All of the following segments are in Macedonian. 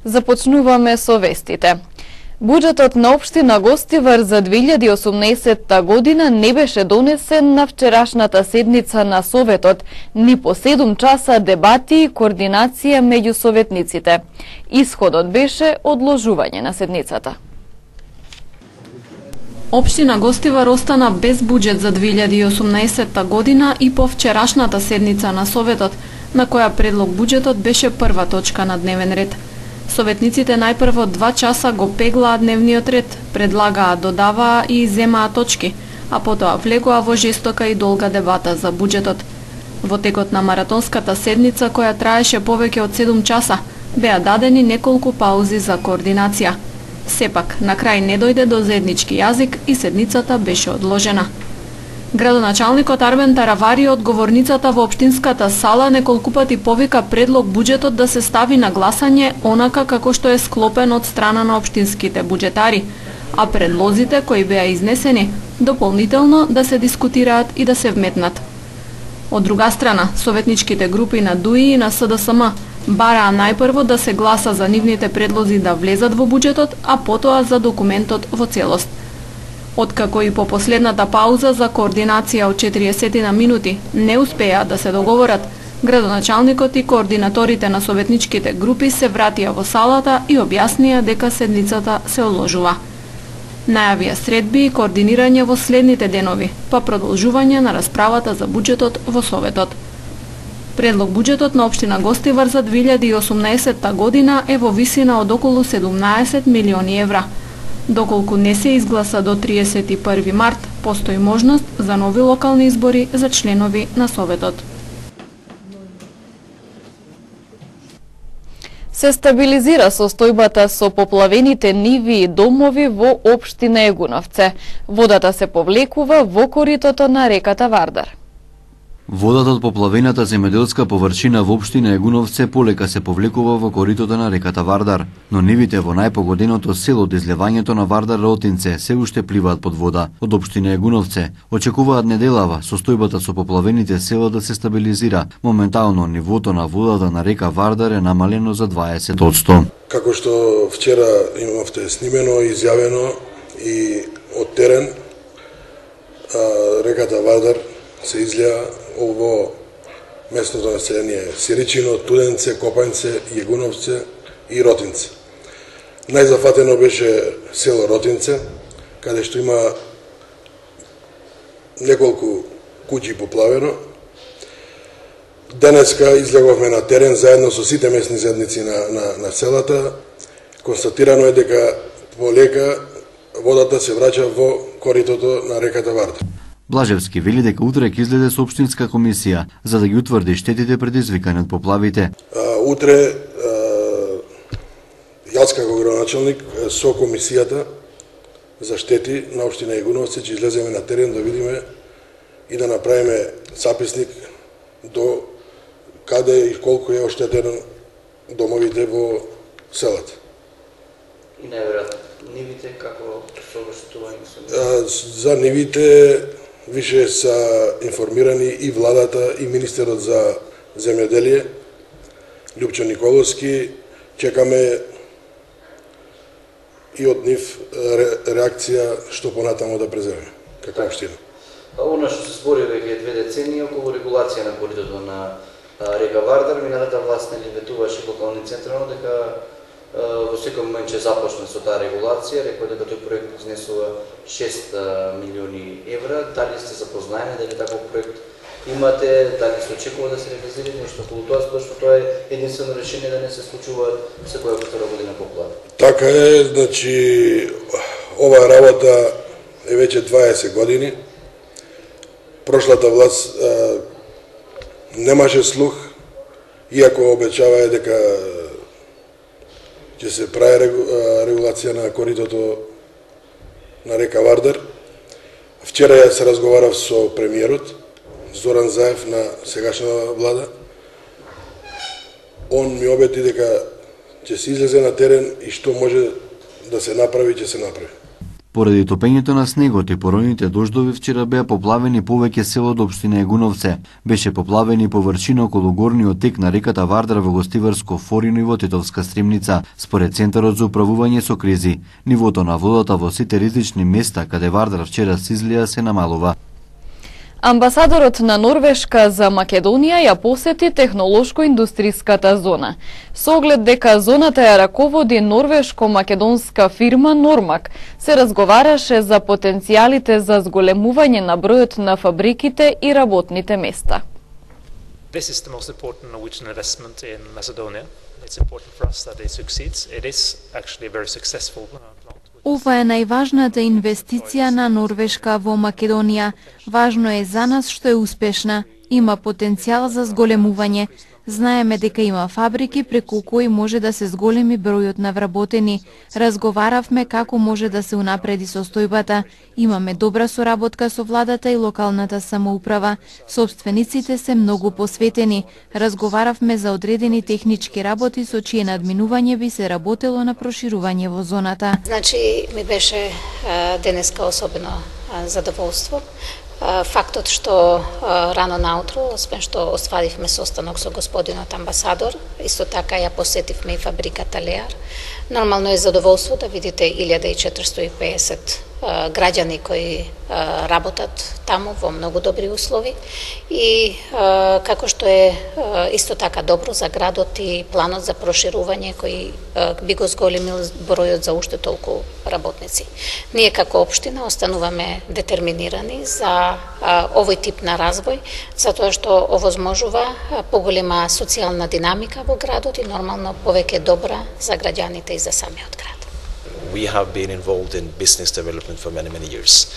Започнуваме со вестите. Буџетот на општина Гостивар за 2018 година не беше донесен на вчерашната седница на Советот, ни по 7 часа дебати и координација меѓу советниците. Исходот беше одложување на седницата. Општина Гостивар остана без буџет за 2018 година и по вчерашната седница на Советот, на која предлог буџетот беше прва точка на дневен ред. Советниците најпрво 2 часа го пеглаа дневниот ред, предлагаа, додаваа и земаа точки, а потоа влегоа во жестока и долга дебата за буџетот. Во текот на маратонската седница, која траеше повеќе од 7 часа, беа дадени неколку паузи за координација. Сепак, на крај не дојде до заеднички јазик и седницата беше одложена. Градоначалникот Арбен Таравари од говорницата во општинската сала неколку пати повика предлог буџетот да се стави на гласање онака како што е склопен од страна на општинските буџетари, а предлозите кои беа изнесени дополнително да се дискутираат и да се вметнат. Од друга страна, советничките групи на ДУИ и на СДСМ бараа најпрво да се гласа за нивните предлози да влезат во буџетот, а потоа за документот во целост. Откако и по последната пауза за координација од 40 минути не успеа да се договорат, градоначалникот и координаторите на советничките групи се вратија во салата и објаснија дека седницата се одложува. Најавија средби и координирање во следните денови, па продолжување на расправата за буџетот во Советот. Предлог буџетот на општина Гостивар за 2018 година е во висина од околу 17 милиони евра. Доколку не се изгласа до 31 март, постои можност за нови локални избори за членови на Советот. Се стабилизира состојбата со поплавените ниви и домови во општина Егуновце. Водата се повлекува во коритото на реката Вардар. Водата од поплавената земјоделска површина во општина Егуновце полека се повлекува во коритото на реката Вардар, но нивите во најпогоденото село од излевањето на Вардар Ротинце се уште пливаат под вода. Од општина Егуновце очекуваат неделава состојбата со поплавените села да се стабилизира. Моментално нивото на водата на река Вардар е намалено за 20%. Како што вчера имавте снимено и изјавено и од терен, реката Вардар се излија во местното население Сиричино, Туденце, Копањце, Јегуновце и Ротинце. Најзафатено беше село Ротинце, каде што има неколку куќи поплавено. Денеска излеговме на терен заедно со сите местни заедници на селата. Констатирано е дека полека водата се враќа во коритото на реката Вардар. Блажевски вели дека утре ќе излезе со општинска комисија за да ги утврди штетите предизвикани од поплавите. Утре јас како градоначалник со комисијата за штети на општина Егуновци ќе излеземе на терен да видиме и да направиме записник до каде и колку е оштетено домовите во селата. И најверојатно нивите како со оштетување со за нивите више са информирани и владата и министерот за земјоделие Лјупчо Николовски. Чекаме и од нив реакција што понатамо да преземеме како општина. Она што се збори веќе 2 децении околу регулација на коритото на река Вардар, минатата власт не ветуваше локални централно дека во секој момент ќе започне со таа регулација, рекоа дека тој проект изнесува 6 милиони евра. Дали сте запознаени, дали таков проект имате, дали се очекува да се реализира нешто околу тоа, зашто тоа е единствено решение да не се случуваат секоја втора година поплави? Така е, значи оваа работа е веќе 20 години. Прошлата власт немаше слух, иако обечаваа дека ќе се прави регулација на коритото на река Вардар. Вчера ја се разговарав со премиерот Зоран Заев на сегашната влада. Он ми обети дека ќе се излезе на терен и што може да се направи, ќе се направи. Поради топењето на снегот и поројните дождови вчера беа поплавени повеќе села од општина Егуновце. Беше поплавени површина околу горниот тек на реката Вардар во Гостиварско Форино и во Тетовска Стримница. Според Центарот за управување со кризи, нивото на водата во сите ризични места каде Вардар вчера се излија се намалува. Амбасадорот на Норвешка за Македонија ја посети технолошко-индустриската зона. Со оглед дека зоната ја раководи норвешко-македонска фирма Нормак, се разговараше за потенцијалите за зголемување на бројот на фабриките и работните места. This is the most important Norwegian investment in Macedonia. It's important for us that it succeeds. It is actually a very successful plant. Ова е најважната инвестиција на Норвешка во Македонија. Важно е за нас што е успешна. Има потенцијал за зголемување. Знаеме дека има фабрики преку кои може да се зголеми бројот на вработени. Разговаравме како може да се унапреди состојбата. Имаме добра соработка со владата и локалната самоуправа. Собствениците се многу посветени. Разговаравме за одредени технички работи со чие надминување би се работело на проширување во зоната. Значи ми беше денеска особено задоволство. Фактот што рано наутро, освен што остваривме состанок со господинот амбасадор, исто така ја посетивме и фабриката Леар. Нормално е задоволство да видите 1450 граѓани кои работат таму во многу добри услови и како што е исто така добро за градот и планот за проширување кој би го зголемил бројот за уште толку работници. Ние како општина остануваме детерминирани за овој тип на развој, затоа што овозможува поголема социјална динамика во градот и нормално повеќе добра за граѓаните и за самиот град. We have been involved in business development for many years.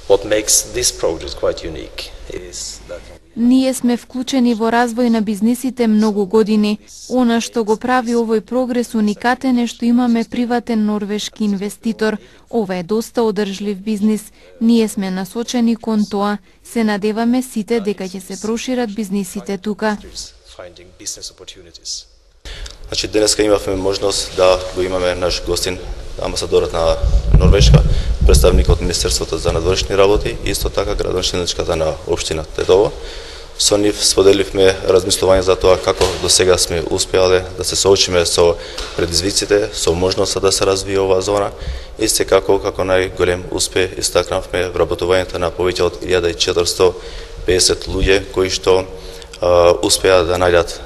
What makes this project quite unique is that Ние сме вклучени во развој на бизнисите многу години. Она што го прави овој прогрес уникатен е што имаме приватен норвешки инвеститор. Ова е доста одржлив бизнис. Ние сме насочени кон тоа. Се надеваме сите дека ќе се прошират бизнисите тука. Значи, денеска имавме можност да го имаме наш гостин, амбасадорот на Норвешка, представникот Министерството за надворешни работи и исто така градоначелничката на општина Тетово. Со нив споделивме размислување за тоа како до сега сме успеале да се соочиме со предизвиците, со можноста да се развие оваа зона. Исто како најголем успех истакнавме вработувањето на повеќе од 1450 луѓе кои што успеа да најдат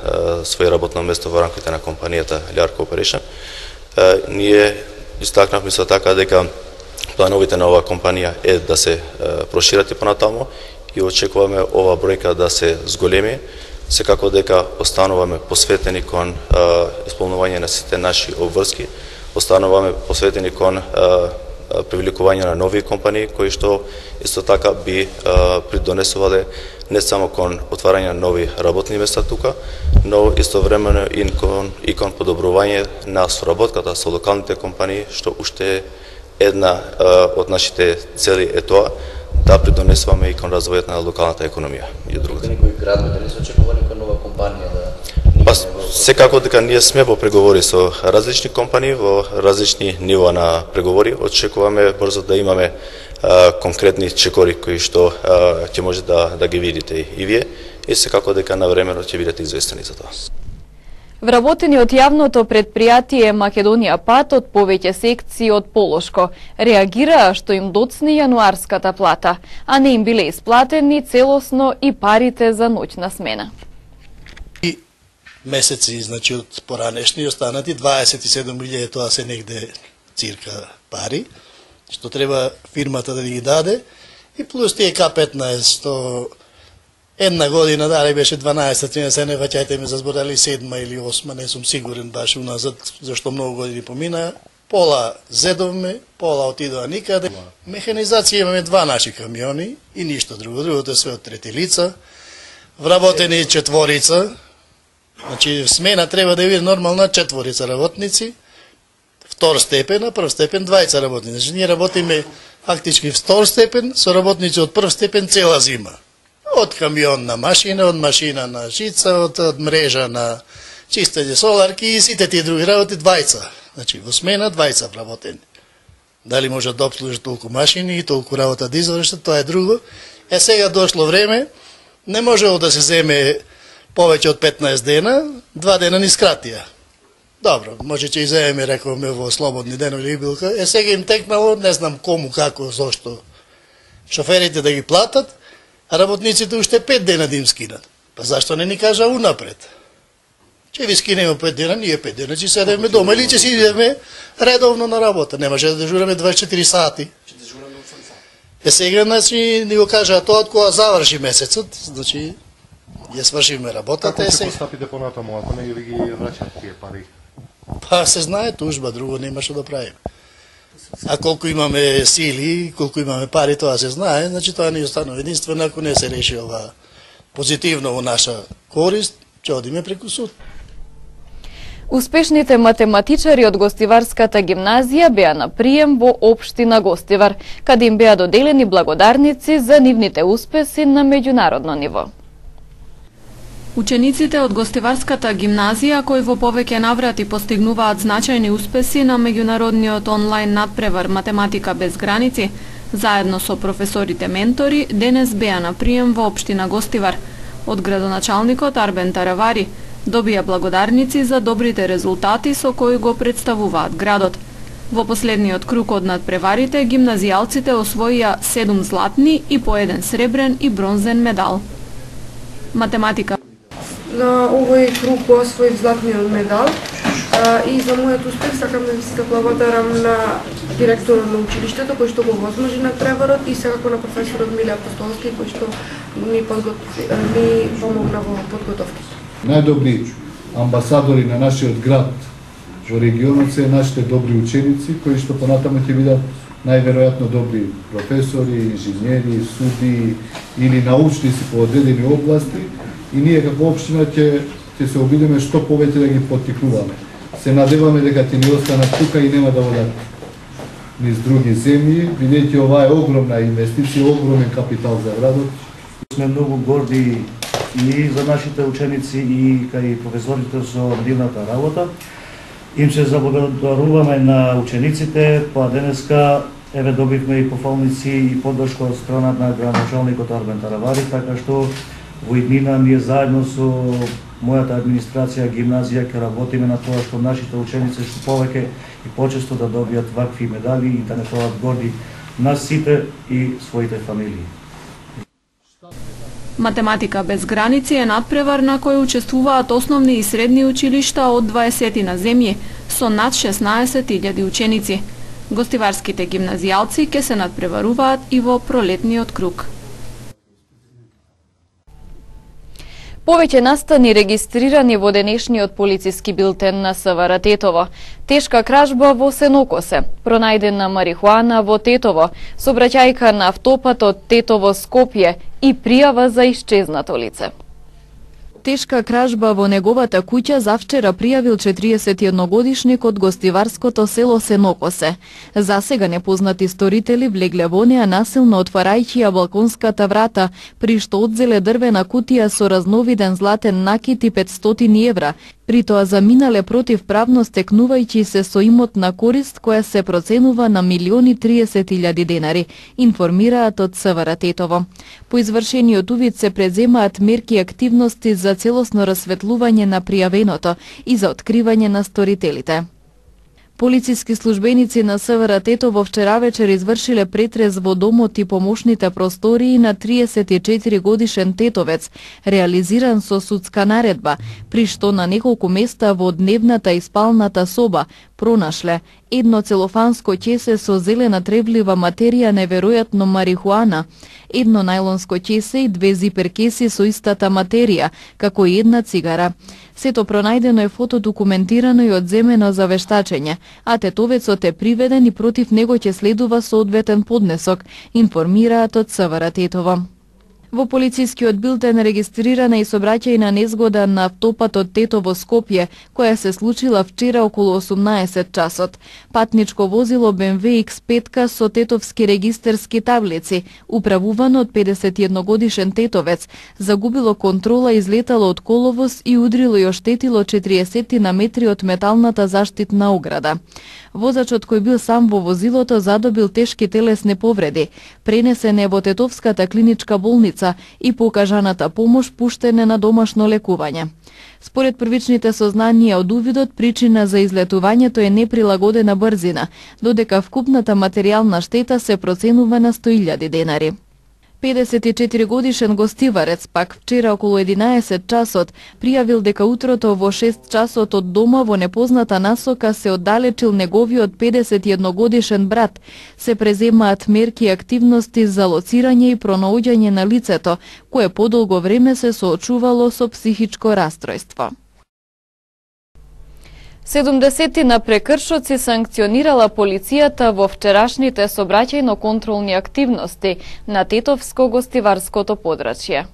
своје работно место во рамките на компанијата Lear Corporation. Ние истакнавме со така дека плановите на оваа компанија е да се прошират и понатаму и очекуваме ова бројка да се зголеми, секако дека остануваме посветени кон исполнување на сите наши обврски, остануваме посветени кон привлекување на нови компании кои што исто така би придонесувале не само кон отварање на нови работни места тука, но истовремено и кон подобрување на соработката со локалните компании, што уште една од нашите цели е тоа да придонесуваме и кон развојот на локалната економија и другото. Некои градовите не се очекува нека нова компанија да секако дека ние сме во преговори со различни компании, во различни нива на преговори. Очекуваме брзо да имаме конкретни чекори кои што ќе може да ги видите и вие и секако дека навремено ќе бидете известени за тоа. Вработени од јавното предпријатие Македонија Пат од повеќе секции од Полошко реагираа што им доцни јануарската плата, а не им биле исплатени целосно и парите за ноќна смена. И месеци, значи од поранешни останати 27.000, тоа се негде цирка пари, што треба фирмата да ги даде, и плюс тие К15, што една година, дали беше 12-13, не ваќајте ме за збор, дали 7 или 8, не сум сигурен баш уназад, зашто многу години помина. Пола зедовме, пола отидоа никаде. Механизација имаме 2 наши камиони и ништо друго. Другото е све од трети лица. Вработени 4, значи смена треба да биде нормална 4 работници. Втор степен, а прв степен 2 работници. Значи ние работиме фактички втор степен со работници од прв степен цела зима. Од камион на машина, од машина на жица, од мрежа на чистење соларки и сите тие други работи 2. Значи во смена 2 вработени. Дали може да обслужиш толку машини и толку работа да извршиш, тоа е друго. Сега дошло време, не можело да се земе повеќе од 15 дена, 2 дена ни скратија. Добро, може ќе иземеме, рековме, во слободни денови или билка. Сега им текнало, не знам кому, како, зошто, шоферите да ги платат, а работниците уште 5 дена да им скинат. Па зашто не ни кажа унапред? Че ви скинеме 5 дена, ние 5 дена ќе седеме дома или ќе си идеме редовно на работа. Не може да дежураме 24 сати. Сега, значи, ни го кажа тоа од кога заврши месецот, значи, ја свршиме работата. Како ќе постапите понатаму, ако не ги враќат тие пари? Па се знае тужба, друго нема што да правиме. А колку имаме сили, колку имаме пари, тоа се знае, значи тоа ни останува единствено ако не се реши ова позитивно во наша корист, ќе одиме преку суд. Успешните математичари од Гостиварската гимназија беа на прием во општина Гостивар, каде им беа доделени благодарници за нивните успеси на меѓународно ниво. Учениците од Гостиварската гимназија, кои во повеќе наврати постигнуваат значајни успеси на меѓународниот онлайн надпревар Математика без граници, заедно со професорите ментори, денес беа на прием во општина Гостивар. Од градоначалникот Арбен Таравари добија благодарници за добрите резултати со кои го представуваат градот. Во последниот круг од надпреварите, гимназијалците освоија 7 златни и по 1 сребрен и бронзен медал. Математика. На овој круг го освоив златниот медал и за мојот успех сакам да ви се благодарам на директорот на училиштето кој што го возможи надпреварот и секако на професорот Миле Апостолски кој што ми помогна во подготовките. Најдобри амбасадори на нашиот град во регионот се нашите добри ученици, кои што понатаму ќе бидат најверојатно добри професори, инженери, суди или научници по одредени области и ние како општина ќе се обидеме што повеќе да ги поттикнуваме. Се надеваме дека ќе ни останат тука и нема да одат низ други земји, бидејќи ова е огромна инвестиција, огромен капитал за градот. Сме многу горди и за нашите ученици и кај професорите со нивната работа. Им се заблагодаруваме на учениците, па денеска еве добивме и пофалници и поддршка од страна на градоначалникот Арбен Таравари, така што во иднина ние заедно со мојата администрација гимназија ќе работиме на тоа што нашите ученици што повеќе и почесто да добијат вакви медали и да не прават горди нас сите и своите фамилии. Математика без граници е надпревар на кој учествуваат основни и средни училишта од 20 на земји со над 16.000 ученици. Гостиварските гимназијалци ќе се надпреваруваат и во пролетниот круг. Повеќе настани регистрирани во денешниот полициски билтен на СВР Тетово. Тешка кражба во Сенокосе, пронајдена марихуана во Тетово, сообраќајка на автопатот Тетово-Скопје и пријава за исчезнато лице. Тешка кражба во неговата куќа завчера пријавил 41-годишник од гостиварското село Сенокосе. Засега непознати сторители влегле во неа насилно отварајќи ја балконската врата, при што одзеле дрвена кутија со разновиден златен накит и 500 евра, при тоа заминале противправно стекнувајќи се со имот на корист која се проценува на 1.030.000 денари, информираат од СВР Тетово. По извршениот увид се преземаат мерки и активности за целосно расветлување на пријавеното и за откривање на сторителите. Полициски службеници на СВР Тетово вчера вечер извршиле претрез во домот и помошните простории на 34 годишен тетовец, реализиран со судска наредба, при што на неколку места во дневната и спалната соба пронашле едно целофанско ќесе со зелена тревлива материја, неверојатно марихуана, едно најлонско ќесе и 2 зипер кеси со истата материја, како и една цигара. Сето пронајдено е фотодокументирано и одземено за вештачење, а тетовецот е приведен и против него ќе следува соодветен поднесок, информираат од СВР Тетово. Во полицискиот билтен регистрирана и сообраќајна незгода на автопатот Тетово-Скопје, која се случила вчера околу 18 часот. Патничко возило BMW X5 со тетовски регистерски таблици, управувано од 51 годишен тетовец, загубило контрола, излетало од коловоз и удрило и оштетило 40 на метри од металната заштитна ограда. Возачот кој бил сам во возилото задобил тешки телесни повреди, пренесен е во Тетовската клиничка болница и по окажаната помош пуштен е на домашно лекување. Според првичните сознанија од увидот, причина за излетувањето е неприлагодена брзина, додека вкупната материјална штета се проценува на 100.000 денари. 54 годишен гостиварец пак вчера околу 11 часот пријавил дека утрото во 6 часот од дома во непозната насока се оддалечил неговиот 51 годишен брат. Се преземаат мерки и активности за лоцирање и пронаоѓање на лицето, кое подолго време се соочувало со психичко растројство. 70 на прекршоци санкционирала полицијата во вчерашните сообраќајно-контролни активности на Тетовско-гостиварското подрачје.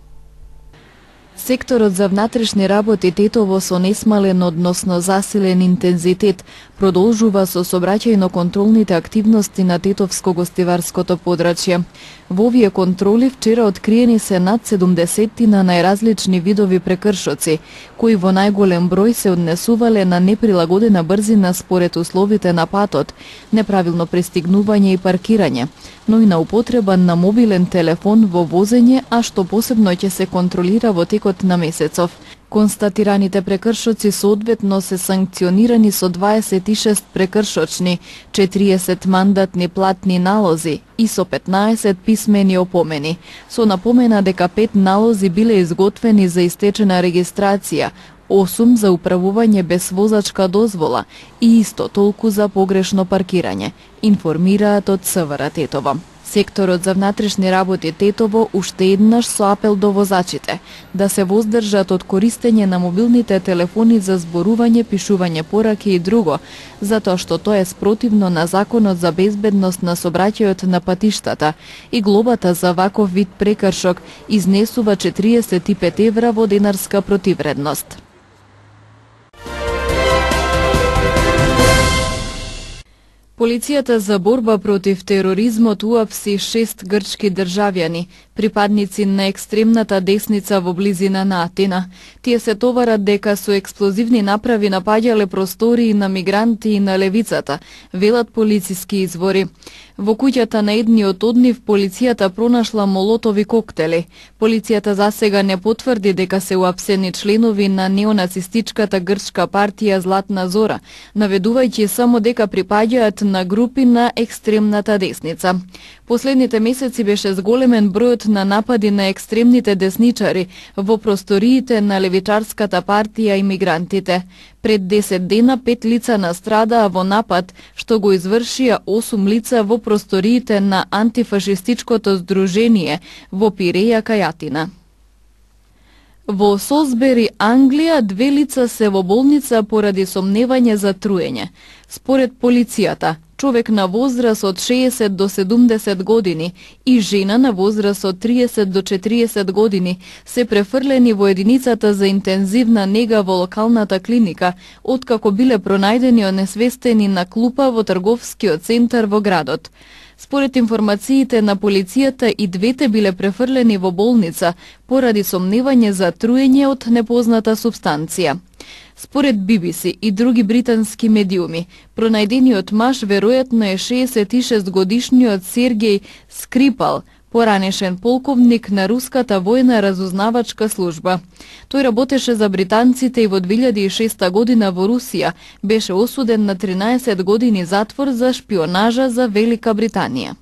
Секторот за внатрешни работи Тетово со несмален, односно засилен интензитет, продолжува со сообраќајно-контролните активности на Тетовско-гостиварското подрачје. Во овие контроли вчера откриени се над 70 на најразлични видови прекршоци, кои во најголем број се однесувале на неприлагодена брзина според условите на патот, неправилно пристигнување и паркирање, но и на употреба на мобилен телефон во возење, а што посебно ќе се контролира во текот на месецов. Констатираните прекршоци соодветно се санкционирани со 26 прекршочни, 40 мандатни платни налози и со 15 писмени опомени, со напомена дека 5 налози биле изготвени за истечена регистрација, 8 за управување без возачка дозвола и исто толку за погрешно паркирање, информираат од СВР Тетово. Секторот за внатрешни работи Тетово уште еднаш со апел до возачите да се воздржат од користење на мобилните телефони за зборување, пишување пораки и друго, затоа што тоа е спротивно на Законот за безбедност на сообраќајот на патиштата и глобата за ваков вид прекршок изнесува 45 евра во денарска противредност. Полицијата за борба против тероризмот уапси 6 грчки државјани, припадници на екстремната десница во близина на Атина. Тие се товарат дека со експлозивни направи напаѓале простории на мигранти и на левицата, велат полициски извори. Во куќата на едниот од нив полицијата пронашла молотови коктели. Полицијата засега не потврди дека се уапсени членови на неонацистичката грчка партија Златна Зора, наведувајќи само дека припаѓаат на групи на екстремната десница. Последните месеци беше зголемен бројот на напади на екстремните десничари во просториите на левичарската партија и мигрантите. Пред 10 дена 5 лица настрадаа во напад што го извршија 8 лица во просториите на антифашистичкото здружение во Пиреја кај Атина. Во Солсбери, Англија, 2 лица се во болница поради сомневање за труење. Според полицијата, човек на возраст од 60 до 70 години и жена на возраст од 30 до 40 години се префрлени во единицата за интензивна нега во локалната клиника, откако биле пронајдени онесвестени на клупа во трговскиот центар во градот. Според информациите на полицијата и двете биле префрлени во болница поради сомневање за труење од непозната супстанција. Според BBC и други британски медиуми, пронајдениот маж веројатно е 66 годишниот Сергеј Скрипал, поранешен полковник на руската војна разузнавачка служба. Тој работеше за британците и во 2006 година во Русија беше осуден на 13 години затвор за шпионажа за Велика Британија.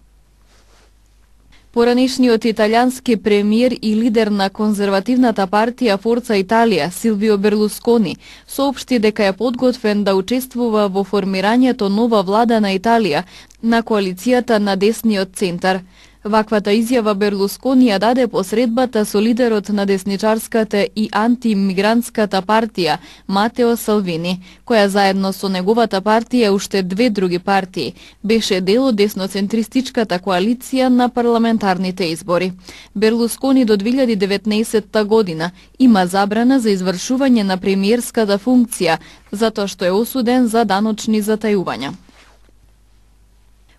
Поранешниот италијански премиер и лидер на конзервативната партија Форца Италија, Силвио Берлускони, соопшти дека е подготвен да учествува во формирањето нова влада на Италија на коалицијата на десниот центар. Ваквата изјава Берлускони ја даде посредбата со лидерот на десничарската и антиимигрантската партија Матео Салвини, која заедно со неговата партија уште 2 други партии беше дел од десноцентристичката коалиција на парламентарните избори. Берлускони до 2019 година има забрана за извршување на премиерската функција затоа што е осуден за даночни затајувања.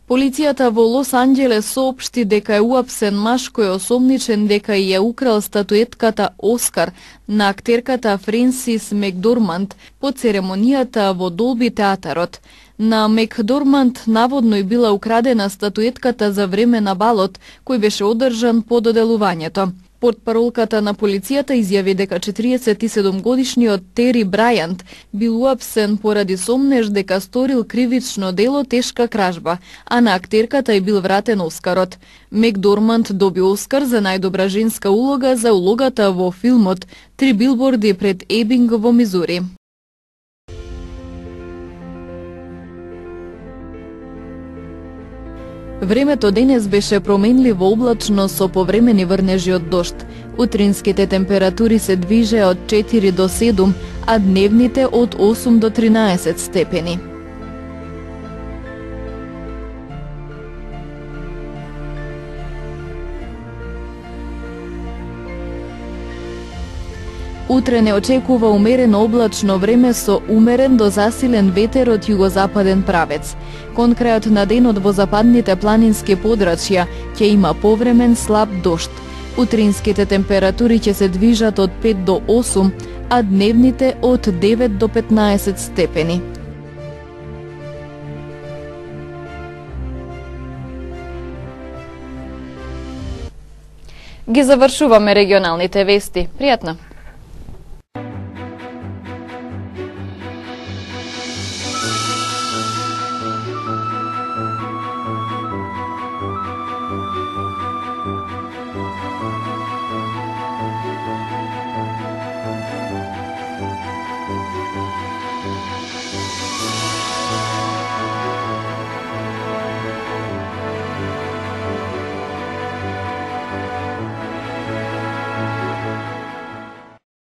Полицијата во Лос Анџелес соопшти дека е уапсен маж кој е осомничен дека ја украл статуетката Оскар на актерката Френсис Макдорманд по церемонијата во Долби театарот. На Мекдорманд наводно и била украдена статуетката за време на балот, кој беше одржан по доделувањето. Портпаролката на полицијата изјави дека 47-годишниот Тери Брајант бил уапсен поради сомнеж дека сторил кривично дело тешка кражба, а на актерката е бил вратен Оскарот. Мекдорманд доби Оскар за најдобра женска улога за улогата во филмот "Три билборди пред Ебинг" во Мизури. Времето денес беше променливо облачно со повремени врнежи од дожд. Утринските температури се движеа од 4 до 7, а дневните од 8 до 13 степени. Утре не очекува умерено облачно време со умерен до засилен ветер од југозападен правец. Кон крајот на денот во западните планински подрачја ќе има повремен слаб дожд. Утринските температури ќе се движат од 5 до 8, а дневните од 9 до 15 степени. Ги завршуваме регионалните вести. Пријатно!